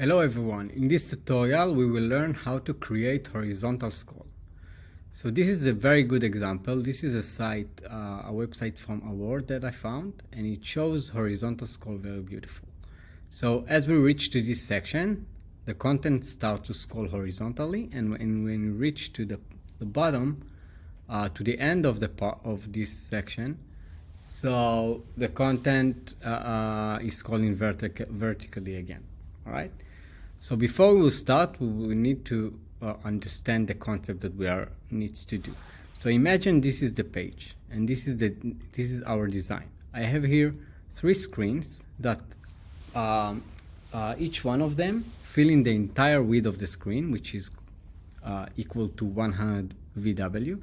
Hello everyone, in this tutorial we will learn how to create horizontal scroll. So this is a very good example. This is a site, a website from Award that I found, and it shows horizontal scroll very beautiful. So as we reach to this section, the content starts to scroll horizontally, and when we reach to the bottom, to the end of the part of this section, so the content is scrolling vertically again. All right. So before we start, we need to understand the concept that we needs to do. So imagine this is the page, and this is our design. I have here 3 screens that each one of them filling the entire width of the screen, which is equal to 100 VW,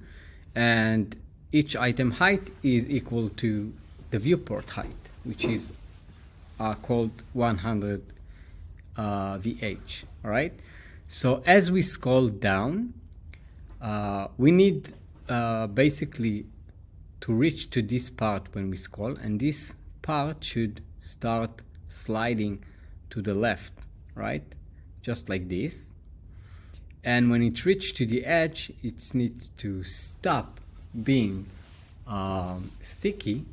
and each item height is equal to the viewport height, which is called 100 VH. All right. So as we scroll down, we need basically to reach to this part when we scroll, and this part should start sliding to the left, right? Just like this. And when it reaches to the edge, it needs to stop being sticky.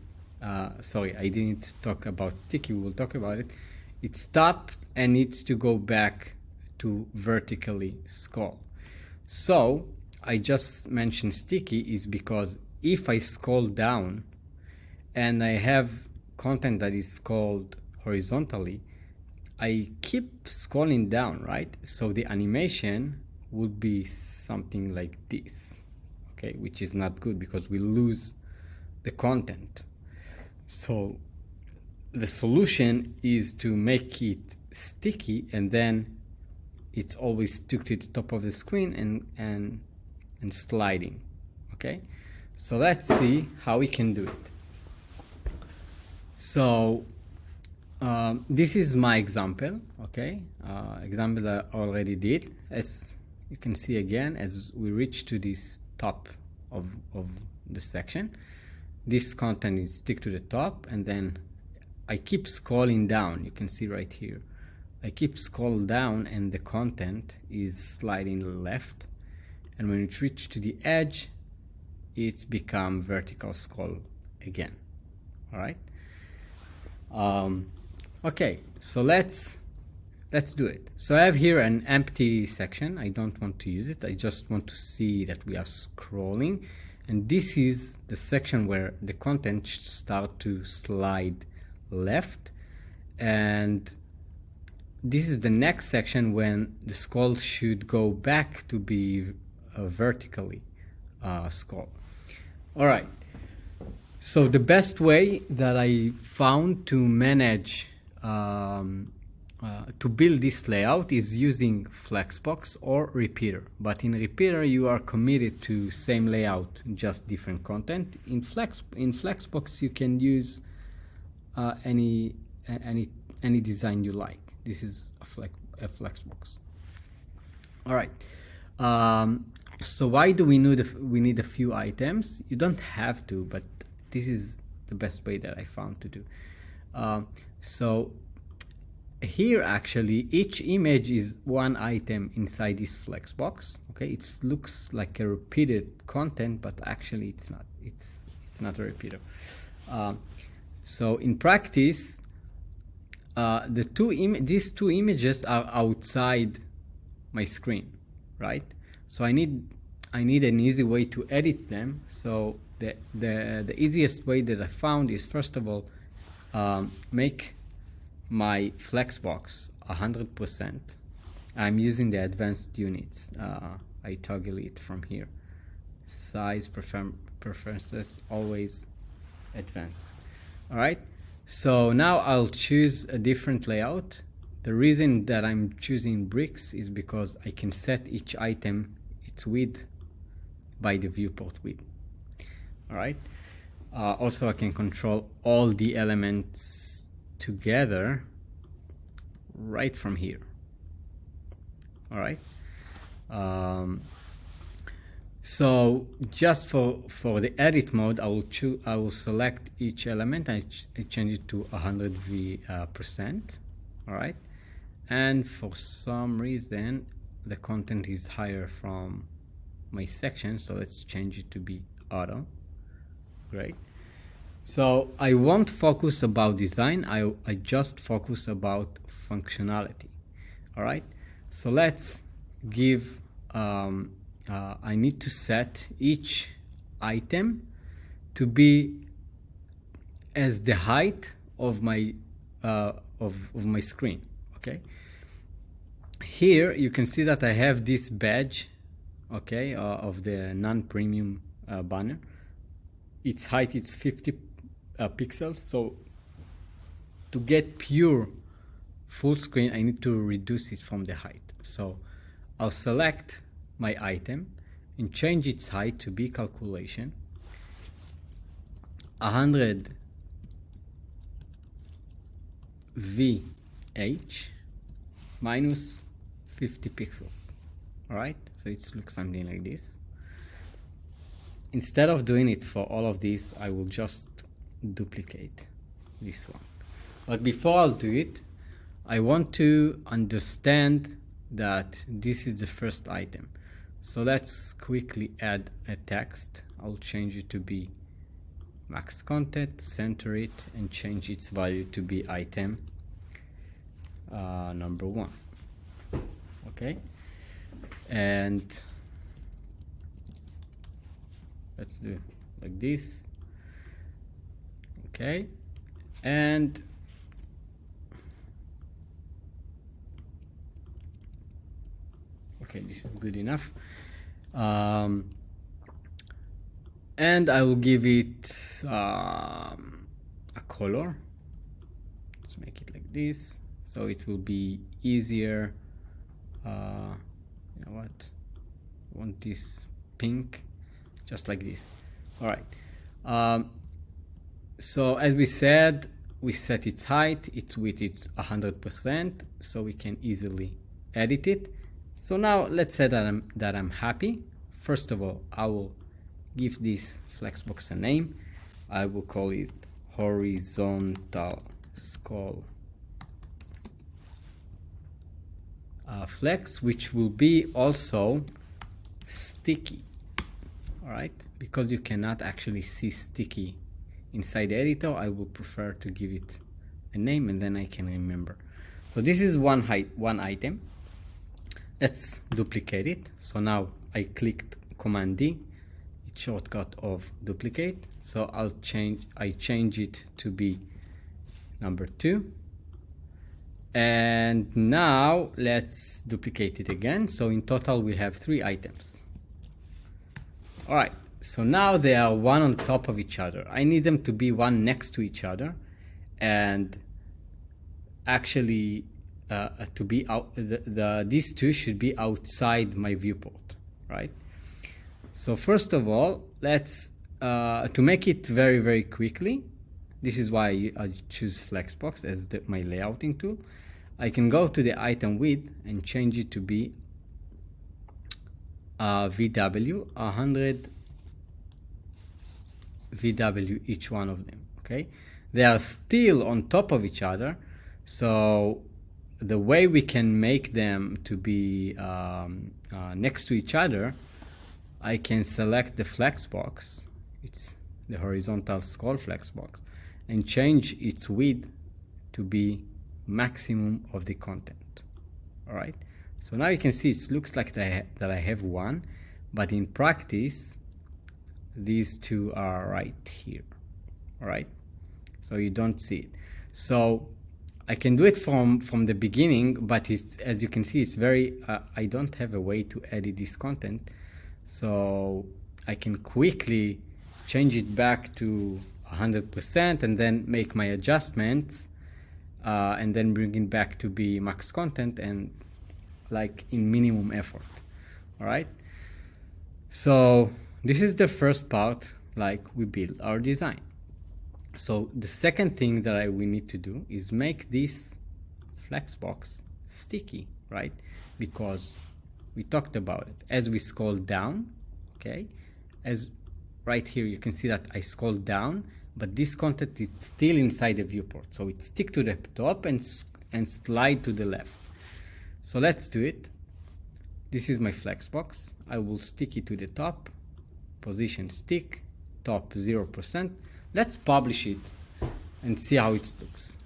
Sorry, I didn't talk about sticky. We'll talk about it. It stops and needs to go back to vertically scroll. So I just mentioned sticky is because if I scroll down and I have content that is scrolled horizontally, I keep scrolling down, right? So the animation would be something like this, okay, which is not good because we lose the content. So the solution is to make it sticky, and then it's always stuck to the top of the screen and sliding. Okay, so let's see how we can do it. So this is my example. Okay, example that I already did. As you can see again, as we reach to this top of the section, this content is stick to the top, and then I keep scrolling down. You can see right here. I keep scrolling down and the content is sliding left. And when it reaches to the edge, it's become vertical scroll again. All right. Okay, so let's do it. So I have here an empty section. I don't want to use it. I just want to see that we are scrolling. And this is the section where the content should start to slide left, and this is the next section when the scroll should go back to be vertically scroll. All right, so the best way that I found to manage to build this layout is using Flexbox or Repeater. But in Repeater you are committed to same layout, just different content. In Flexbox you can use any design you like. This is a Flexbox. All right. So why do we need a few items? You don't have to, but this is the best way that I found to do. So here actually each image is one item inside this Flexbox. Okay, it looks like a repeated content, but actually it's not. It's not a repeater. So in practice, these two images are outside my screen, right? So I need an easy way to edit them. So the easiest way that I found is, first of all, make my Flexbox 100%. I'm using the advanced units. I toggle it from here. Size, preferences, always advanced. All right, so now I'll choose a different layout. The reason that I'm choosing bricks is because I can set each item its width by the viewport width. All right, also I can control all the elements together right from here. All right, so just for the edit mode, I will select each element and I change it to 100%. All right, and for some reason the content is higher from my section, so let's change it to be auto. Great. So I won't focus about design, I just focus about functionality. All right, so let's give I need to set each item to be as the height of my of my screen. Okay, here you can see that I have this badge, okay, of the non-premium banner. Its height is 50 pixels, so to get pure full screen I need to reduce it from the height. So I'll select my item and change its height to be calculation 100 VH minus 50 pixels. All right, so it looks something like this. Instead of doing it for all of these, I will just duplicate this one. But before I'll do it, I want to understand that this is the first item. So let's quickly add a text. I'll change it to be max content, center it, and change its value to be item number 1. Okay, and let's do like this. Okay, and okay, this is good enough. And I will give it a color. Let's make it like this, so it will be easier. You know what? I want this pink, just like this. All right. So as we said, we set its height, its width is 100%, so we can easily edit it. So now let's say that I'm happy. First of all, I will give this flexbox a name. I will call it horizontal scroll flex, which will be also sticky. All right, because you cannot actually see sticky inside the editor, I will prefer to give it a name and then I can remember. So this is one item. Let's duplicate it. So now I clicked Command D, it's shortcut of duplicate. So I change it to be number 2. And now let's duplicate it again. So in total we have 3 items. All right, so now they are one on top of each other. I need them to be one next to each other, and actually to be out, these two should be outside my viewport, right? So first of all, let's to make it very, very quickly, this is why I choose Flexbox as my layouting tool. I can go to the item width and change it to be VW, 100 VW each one of them. Okay, they are still on top of each other, so the way we can make them to be next to each other, I can select the flexbox, it's the horizontal scroll flexbox, and change its width to be maximum of the content. All right, so now you can see it looks like that I have one, but in practice these two are right here. All right, so you don't see it. So I can do it from the beginning, but it's, as you can see, it's very I don't have a way to edit this content, so I can quickly change it back to 100% and then make my adjustments and then bring it back to be max content, and like in minimum effort. All right, so this is the first part, like we build our design. So the second thing that we need to do is make this flexbox sticky, right? Because we talked about it. As we scroll down, okay, as right here you can see that I scroll down, but this content is still inside the viewport, so it stick to the top and slide to the left. So let's do it. This is my flexbox. I will stick it to the top, position stick, top 0%. Let's publish it and see how it looks.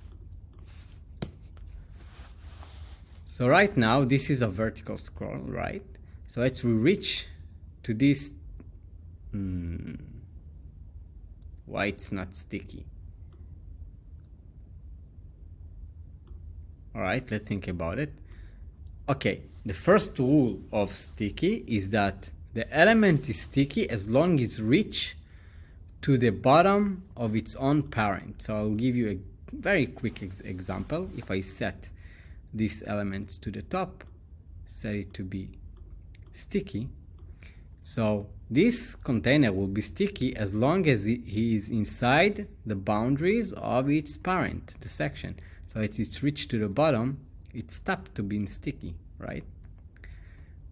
So right now, this is a vertical scroll, right? So let's reach to this. Why it's not sticky? All right, let's think about it. Okay, the first rule of sticky is that the element is sticky as long as it reaches to the bottom of its own parent. So I'll give you a very quick example. If I set this element to the top, set it to be sticky. So this container will be sticky as long as he is inside the boundaries of its parent, the section. So it's reached to the bottom, it stopped to being sticky, right?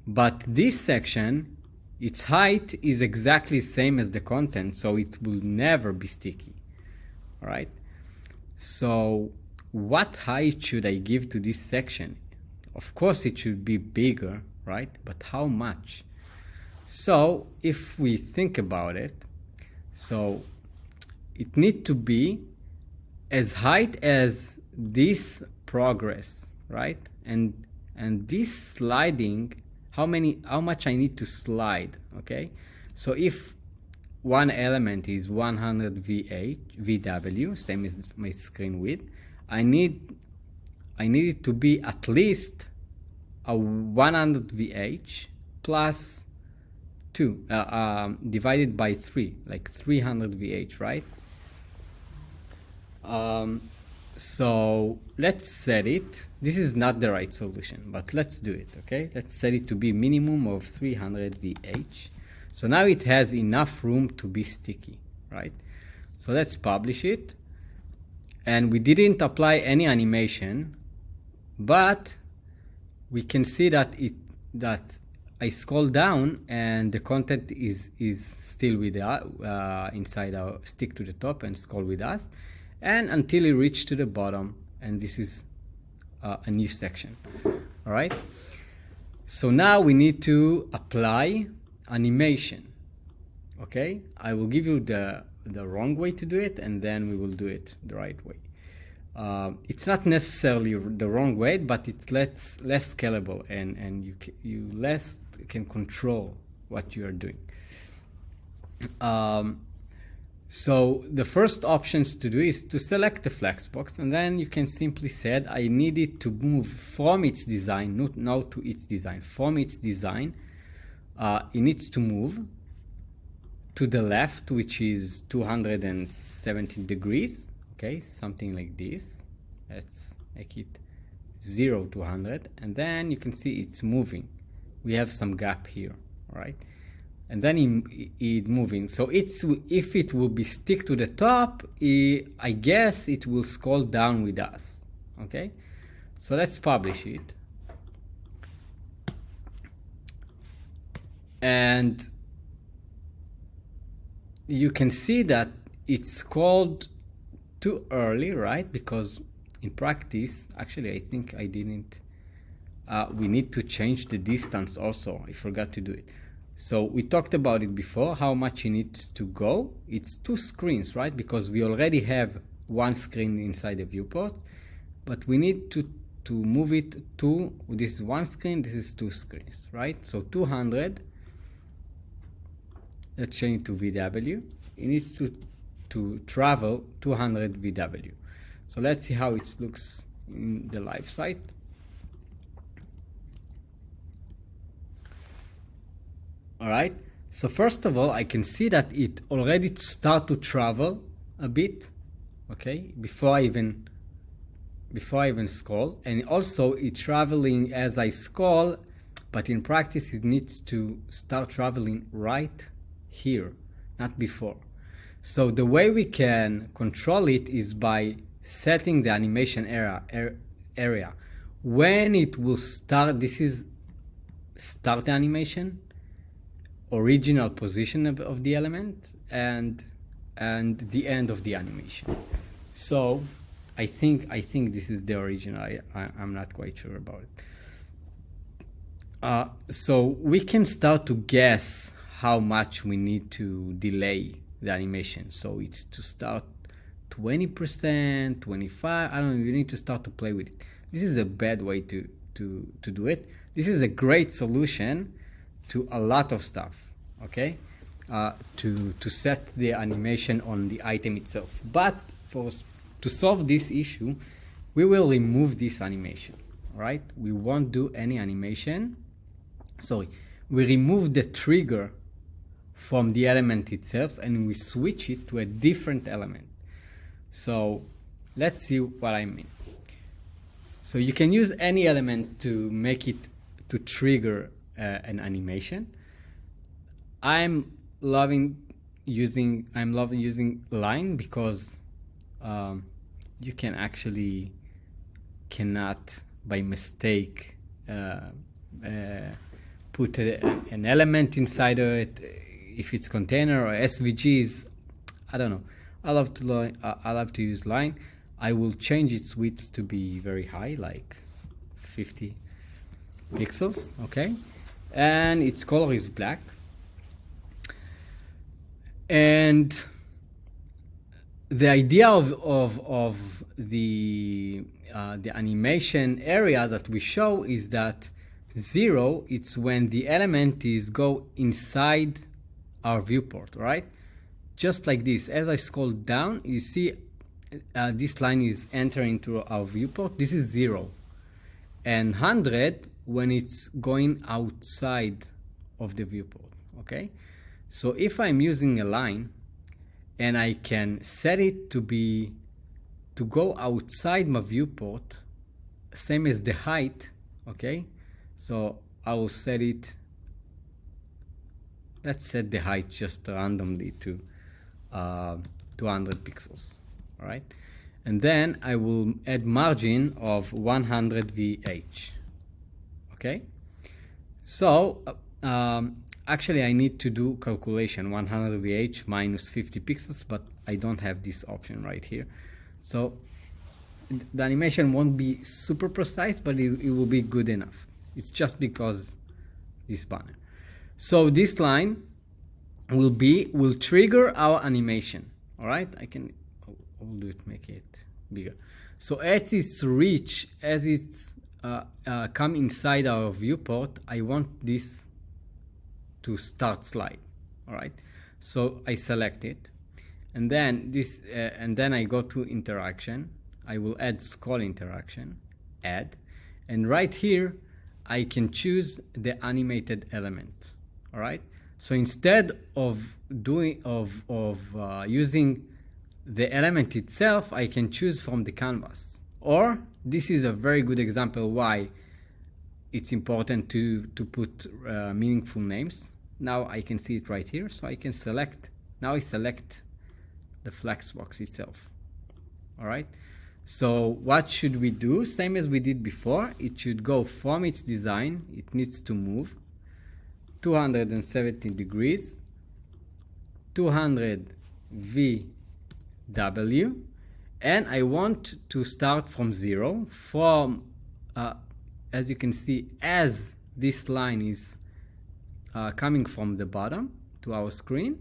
But this section, its height is exactly the same as the content, so it will never be sticky, all right? So what height should I give to this section? Of course it should be bigger, right? But how much? So if we think about it, so it needs to be as height as this progress, right? And this sliding, how much I need to slide, okay? So if one element is 100 VW, same as my screen width, I need it to be at least a 100 VH plus 2 divided by 3, like 300 VH, right? So let's set it. This is not the right solution, but let's do it, okay? Let's set it to be minimum of 300 VH. So now it has enough room to be sticky, right? So let's publish it. And we didn't apply any animation, but we can see that I scroll down and the content is still with inside our stick to the top and scroll with us, and until it reaches to the bottom, and this is a new section. All right. So now we need to apply animation. Okay, I will give you the wrong way to do it, and then we will do it the right way. It's not necessarily the wrong way, but it's less scalable, and you less can control what you are doing. So the first options to do is to select the flexbox, and then you can simply say I need it to move from its design, not to its design, from its design. It needs to move to the left, which is 270 degrees. Okay, something like this. Let's make it 0 to 100, and then you can see it's moving. We have some gap here, all right? And then it's moving. So if it will be stick to the top, I guess it will scroll down with us. Okay, so let's publish it. And you can see that it's scrolled too early, right? Because in practice, actually, I think I didn't. We need to change the distance also. I forgot to do it. So we talked about it before, how much it needs to go. It's 2 screens, right? Because we already have 1 screen inside the viewport, but we need to move it to, this is 1 screen, this is 2 screens, right? So 200, let's change it to VW. It needs to travel 200 VW. So let's see how it looks in the live site. All right, so first of all, I can see that it already start to travel a bit, okay, before I even scroll, and also it's traveling as I scroll, but in practice it needs to start traveling right here, not before. So the way we can control it is by setting the animation area. When it will start, this is start the animation, original position of the element, and the end of the animation. So I think this is the original. I'm not quite sure about it. So we can start to guess how much we need to delay the animation. So it's to start 20%, 25, I don't know, you need to start to play with it. This is a bad way to do it. This is a great solution to a lot of stuff, okay? To set the animation on the item itself. But to solve this issue, we will remove this animation, all right? We won't do any animation. Sorry, we remove the trigger from the element itself and we switch it to a different element. So let's see what I mean. So you can use any element to make it to trigger an animation. I'm loving using line because you can actually cannot by mistake put an element inside of it if it's container or SVGs. I don't know. I love to use line. I will change its width to be very high, like 50 pixels, okay? And its color is black. And the idea of the animation area that we show is that 0, it's when the element is go inside our viewport, right? Just like this, as I scroll down, you see this line is entering into our viewport. This is 0. And 100 when it's going outside of the viewport, okay? So if I'm using a line and I can set it to go outside my viewport, same as the height, okay? So I will set it, let's set the height just randomly to 200 pixels, all right? And then I will add margin of 100 VH, okay? So actually I need to do calculation 100 VH minus 50 pixels, but I don't have this option right here. So the animation won't be super precise, but it will be good enough. It's just because this banner. So this line will trigger our animation. All right, I'll do it, make it bigger. So as it's reach, as it's come inside our viewport, I want this to start slide. All right, so I select it, and then this, and then I go to interaction. I will add scroll interaction, add, and right here I can choose the animated element. All right. So instead of using the element itself, I can choose from the canvas. Or this is a very good example why it's important to put meaningful names. Now I can see it right here, so I can select. Now I select the flexbox itself. All right. So what should we do? Same as we did before. It should go from its design. It needs to move 270 degrees, 200 VW, and I want to start from 0. From as you can see, as this line is coming from the bottom to our screen,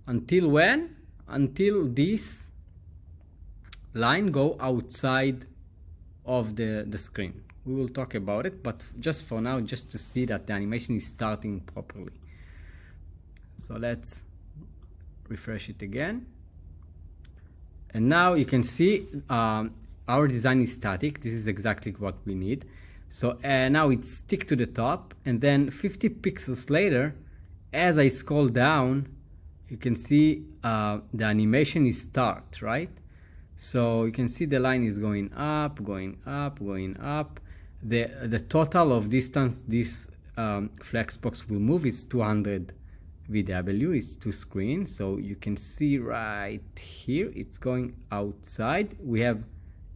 until when? Until this line go outside of the screen. We will talk about it, but just for now, just to see that the animation is starting properly. So let's refresh it again. And now you can see our design is static. This is exactly what we need. So now it's stick to the top, and then 50 pixels later, as I scroll down, you can see the animation is start, right? So you can see the line is going up, going up, going up. The total of distance this flexbox will move is 200 VW. It's to screen. So you can see right here, it's going outside. We have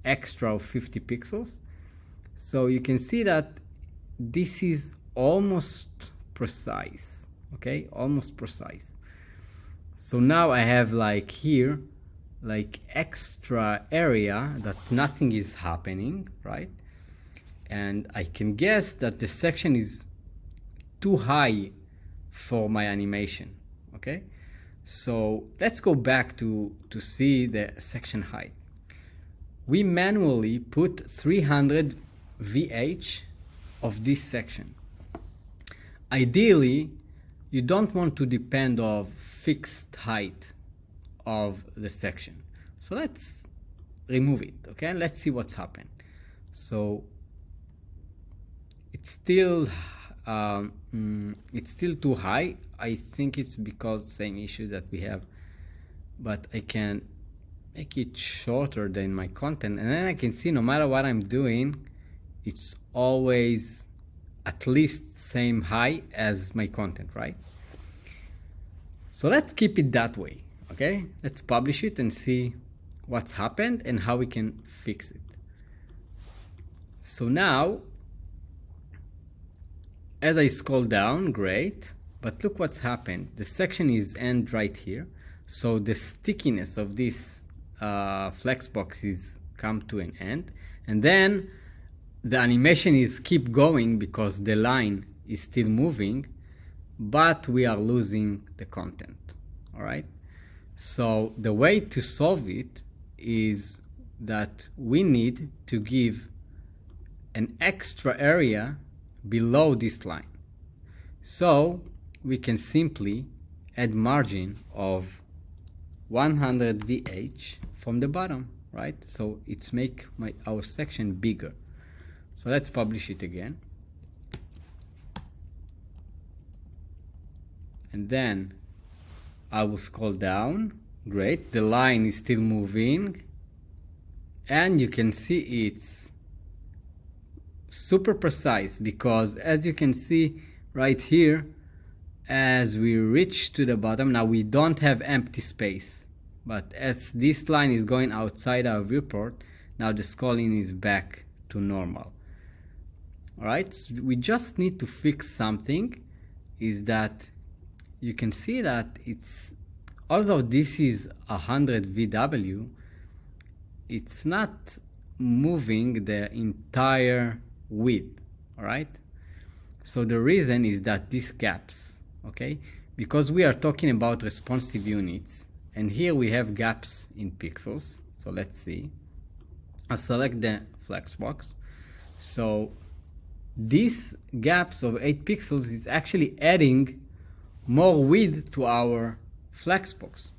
extra of 50 pixels. So you can see that this is almost precise, okay? Almost precise. So now I have like here, like extra area that nothing is happening, right? And I can guess that the section is too high for my animation. Okay, so let's go back to see the section height. We manually put 300 VH of this section. Ideally, you don't want to depend on fixed height of the section. So let's remove it, okay? Let's see what's happened. So it's still too high. I think it's because same issue that we have, but I can make it shorter than my content, and then I can see no matter what I'm doing, it's always at least same high as my content, right? So let's keep it that way, okay? Let's publish it and see what's happened and how we can fix it. So now, as I scroll down, great, but look what's happened. The section is end right here, so the stickiness of this flexbox is come to an end, and then the animation is keep going because the line is still moving, but we are losing the content. All right, so the way to solve it is that we need to give an extra area below this line, so we can simply add margin of 100 VH from the bottom, right? So it's make our section bigger. So let's publish it again, and then I will scroll down. Great, the line is still moving, and you can see it's super precise, because as you can see right here, as we reach to the bottom, now we don't have empty space, but as this line is going outside our viewport, now the scrolling is back to normal. All right, so we just need to fix something, is that you can see that it's, although this is 100 VW, it's not moving the entire width. All right, so the reason is that these gaps, okay, because we are talking about responsive units, and here we have gaps in pixels. So let's see, I'll select the flexbox. So these gaps of 8 pixels is actually adding more width to our flexbox.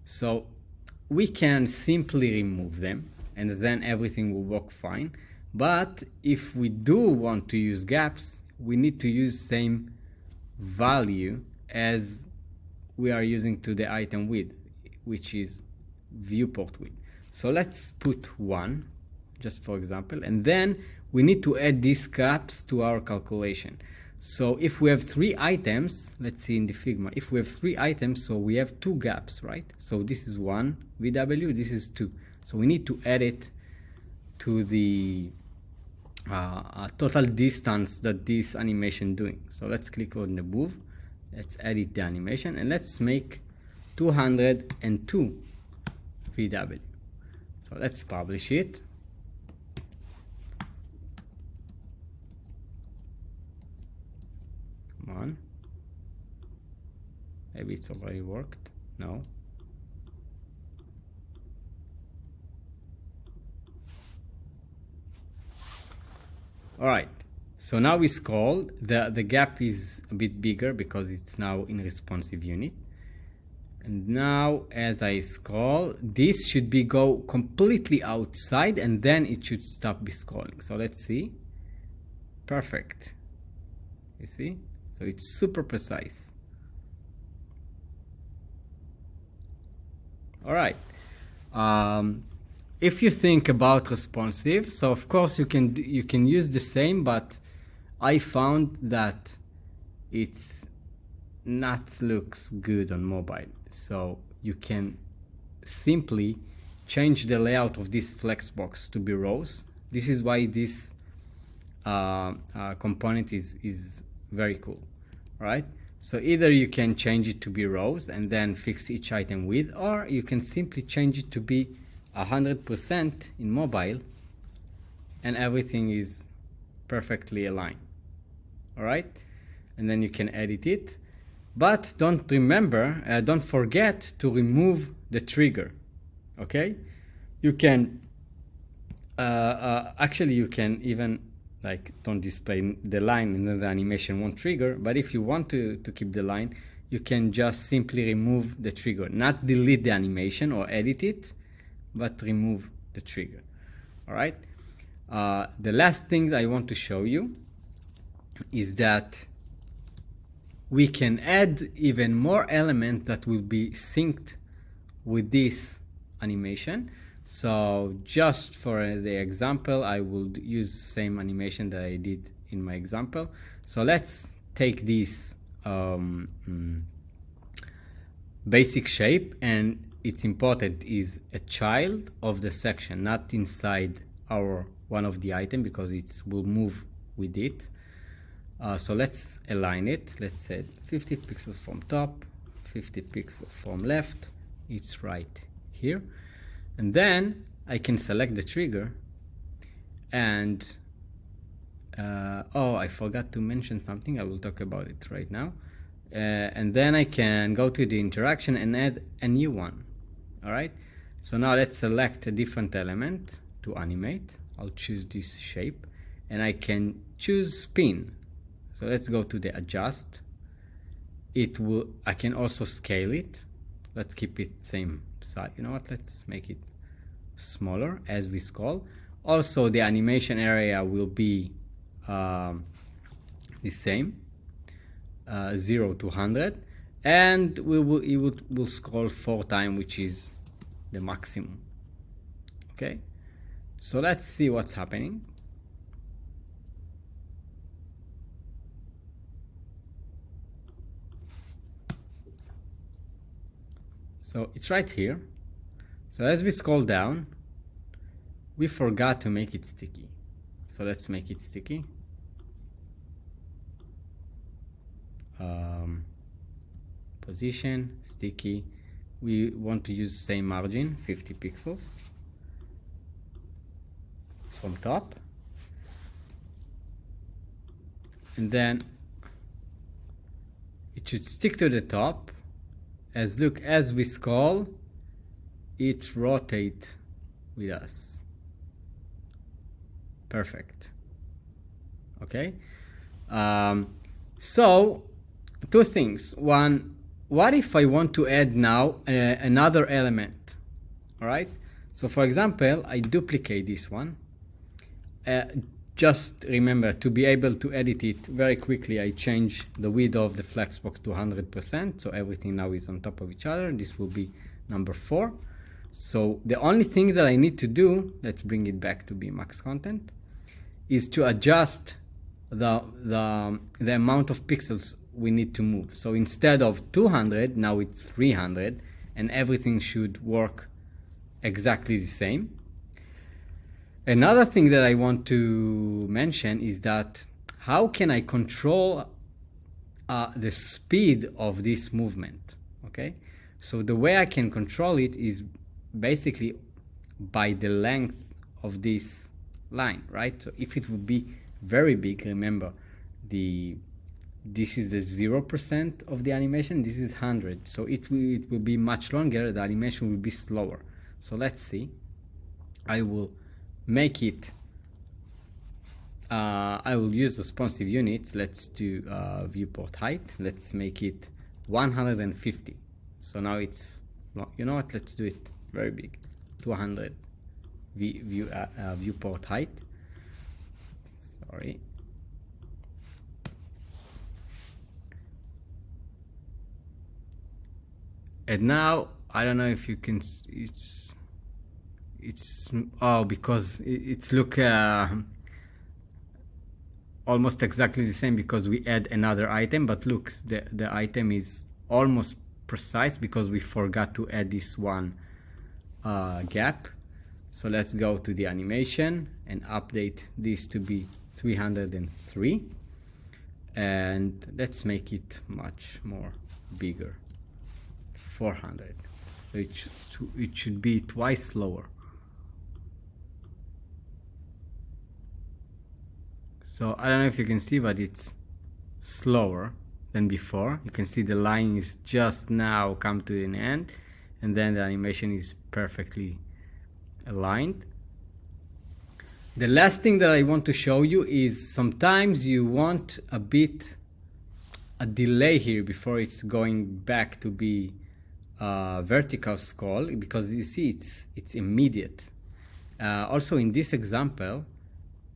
So we can simply remove them and then everything will work fine. But if we do want to use gaps, we need to use same value as we are using to the item width, which is viewport width. So let's put 1, just for example, and then we need to add these gaps to our calculation. So if we have 3 items, let's see in the Figma, if we have 3 items, so we have 2 gaps, right? So this is 1 VW, this is 2. So we need to add it to the total distance that this animation doing. So let's click on the move, let's edit the animation, and let's make 202 VW. So let's publish it. Come on. Maybe it's already worked. No. All right. So now we scroll. The gap is a bit bigger because it's now in responsive unit. And now as I scroll, this should be go completely outside, and then it should stop be scrolling. So let's see. Perfect. You see? So it's super precise. All right. If you think about responsive, so of course you can use the same, but I found that it's not looks good on mobile. So you can simply change the layout of this flexbox to be rows. This is why this component is very cool, right? So either you can change it to be rows and then fix each item width, or you can simply change it to be 100% in mobile and everything is perfectly aligned. All right, and then you can edit it. But don't forget to remove the trigger. Okay, you can actually you can even like don't display the line and then the animation won't trigger. But if you want to keep the line, you can just simply remove the trigger, not delete the animation or edit it, but remove the trigger. All right. The last thing I want to show you is that we can add even more elements that will be synced with this animation. So just for the example, I will use the same animation that I did in my example. So let's take this basic shape, and it's important is a child of the section, not inside our one of the item, because it will move with it. So let's align it. Let's set 50 pixels from top, 50 pixels from left. It's right here. And then I can select the trigger and oh, I forgot to mention something. I will talk about it right now. And then I can go to the interaction and add a new one. All right. So now let's select a different element to animate. I'll choose this shape and I can choose spin. So let's go to the adjust. I can also scale it. Let's keep it same size. You know what? Let's make it smaller as we scroll. Also, the animation area will be the same, 0 to 100, and we'll scroll 4 times, which is the maximum. Okay, so let's see what's happening. So it's right here. So as we scroll down, we forgot to make it sticky. So let's make it sticky. Position, sticky. We want to use the same margin, 50 pixels from top. And then it should stick to the top. As we scroll, it rotates with us. Perfect. Okay. So 2 things. One, what if I want to add now another element? All right. So for example, I duplicate this one. Just remember, to be able to edit it very quickly, I change the width of the flexbox to 100%. So everything now is on top of each other. This will be number 4. So the only thing that I need to do, let's bring it back to be max content, is to adjust the amount of pixels we need to move. So instead of 200, now it's 300, and everything should work exactly the same. Another thing that I want to mention is that how can I control the speed of this movement? Okay, so the way I can control it is basically by the length of this line, right? So if it would be very big, remember this is the 0% of the animation, this is 100, so it will be much longer, the animation will be slower. So let's see. I will make it, I will use responsive units. Let's do viewport height. Let's make it 150. So now it's, you know what, let's do it very big, 200 viewport height. Sorry. And now, I don't know if you can, it's oh, because it's look almost exactly the same because we add another item, but look, the item is almost precise because we forgot to add this one gap. So let's go to the animation and update this to be 303, and let's make it much more bigger, 400. So it should be twice slower. So I don't know if you can see, but it's slower than before. You can see the line is just now come to an end, and then the animation is perfectly aligned. The last thing that I want to show you is sometimes you want a delay here before it's going back to be vertical scroll, because you see it's immediate. Also in this example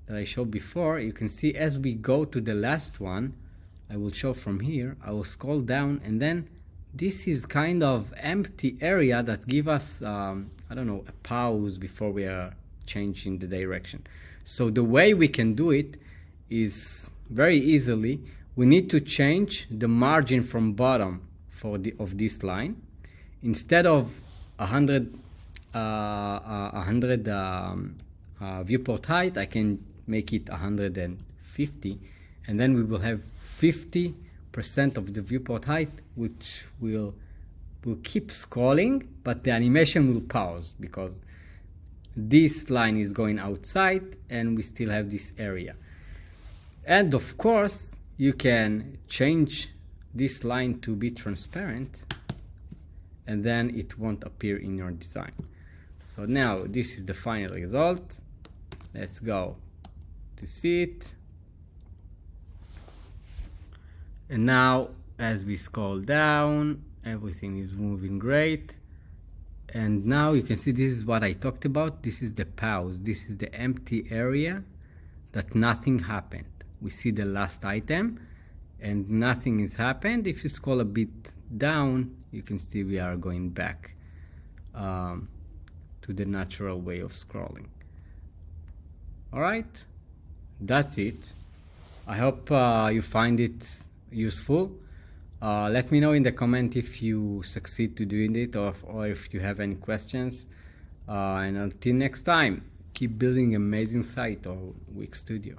that I showed before, you can see as we go to the last one, I will show from here, I will scroll down, and then this is kind of empty area that give us I don't know, a pause before we are changing the direction. So the way we can do it is very easily. We need to change the margin from bottom of this line. Instead of 100 viewport height, I can make it 150, and then we will have 50% of the viewport height, which will keep scrolling, but the animation will pause because this line is going outside and we still have this area. And of course, you can change this line to be transparent, and then it won't appear in your design. So now this is the final result. Let's go to see it. And now as we scroll down, everything is moving great. And now you can see this is what I talked about. This is the pause. This is the empty area that nothing happened. We see the last item and nothing has happened. If you scroll a bit down, you can see we are going back to the natural way of scrolling. All right, that's it. I hope you find it useful. Let me know in the comment if you succeed to doing it, or if you have any questions. And until next time, keep building amazing site or Wix Studio.